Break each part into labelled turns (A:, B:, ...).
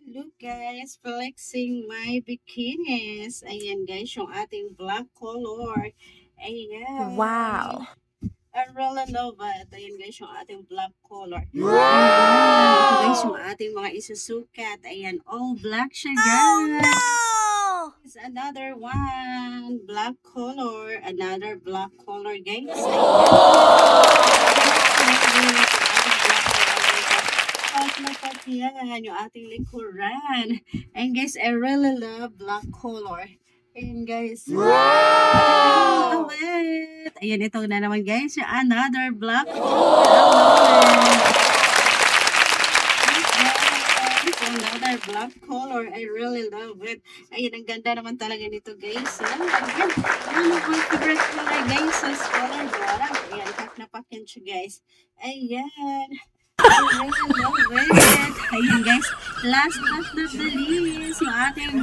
A: Look guys, flexing my bikinis. Ayan guys, yung ating black color. Ayan.
B: Wow.
A: I really love it. Ayan guys, yung ating black color. Ayan. Ito guys, yung ating mga isusukat. Ayan, all black siya guys.
B: Oh
A: It's another one. Black color. Another black color guys. Ayan. Yan, yung ating likuran. And guys, I really love black color. Ayan guys.
B: Wow!
A: Love it. Ayan, ito na naman guys, yung another black color. I love it. Another black color. I really love it. Ayan, ang ganda naman talaga nito guys. Ayan, ayan. One of my favorite color guys is color black. Ayan, pack na pack yan siya guys. Ayan. I really love it. Ayan guys, last but not the least, yung ating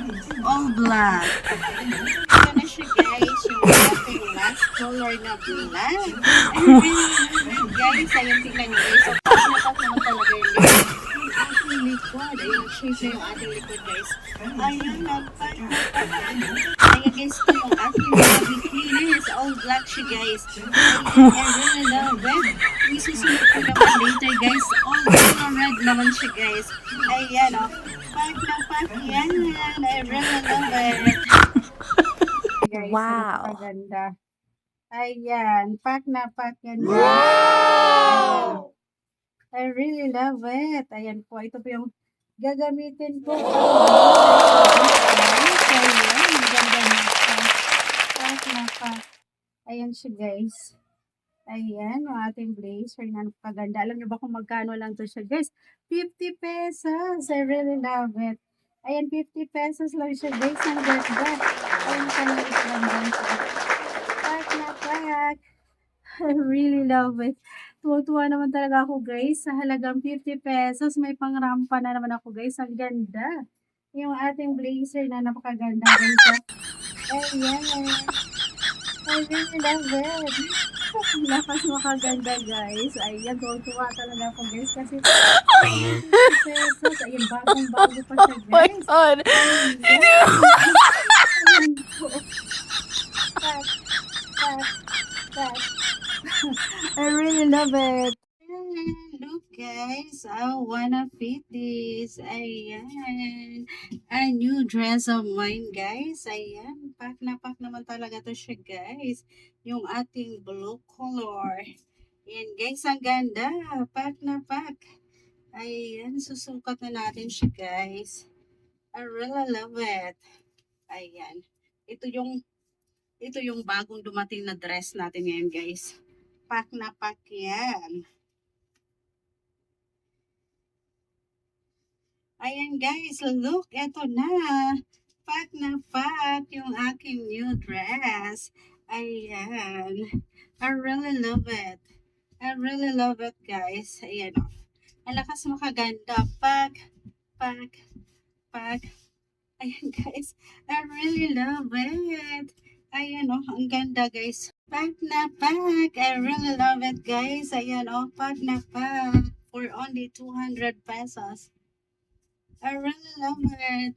A: all black. Ito na siya guys, yung ating last color na black. I really love it guys. Ayan, tingnan nyo guys. So, napak naman talaga yun guys. Yung ating likod. Ayan, shape na yung ating likod guys. Ayan, napak. Ayan guys, ito yung ating mga bikinis. All black siya guys. Ayan, I really love it. Isusunod ko naman later guys. All color red naman siya guys. Ayan o. Pack na pack yan. I really love it. Guys,
B: Wow.
A: napakaganda. Ayan. Pack na pack yan guys.
B: Wow!
A: I really love it. Ayan po. Ito po yung gagamitin ko. Ayan. Ganda na siya. Pack na pack. Ayan siya guys. Ayan, yung ating blazer na napakaganda. Alam niyo ba kung magkano lang to siya, guys? 50 pesos. I really love it. Ayan, 50 pesos lang siya, guys. Ang ganda. Ayan, kalit lang guys. Pack na pack. I really love it. Tuwa-tuwa naman talaga ako, guys. Sa halagang 50 pesos, may pangrampa na naman ako, guys. Ang ganda. Yung ating blazer na napakaganda, guys. Ayan. I really love it. Lakas makaganda guys. Ayan, tuwa talaga ako guys kasi 50 pesos. Ayan, bagong-bago pa siya
B: Oh my
A: guys.
B: God.
A: Ayan. Ayan po. Pack, pack, pack. I really love it. Ayan, look guys, I wanna fit this. Ayan, a new dress of mine guys. Ayan, pack na pack naman talaga to siya guys. Yung ating blue color. Ayan guys, ang ganda. Pack na pack. Ayan, susukat na natin siya guys. I really love it. Ayan. Ito yung bagong dumating na dress natin ngayon guys. Pack na pack yan. Ayan guys, look, eto na. Pack na pack yung aking new dress. Ayan. I really love it. I really love it guys. Ayan o. Ang lakas makaganda. Pack, pack, pack. Ayan guys, I really love it. Ayan o, ang ganda guys. Pack na pack. I really love it guys. Ayan o, pack na pack. For only 200 pesos. I really love it.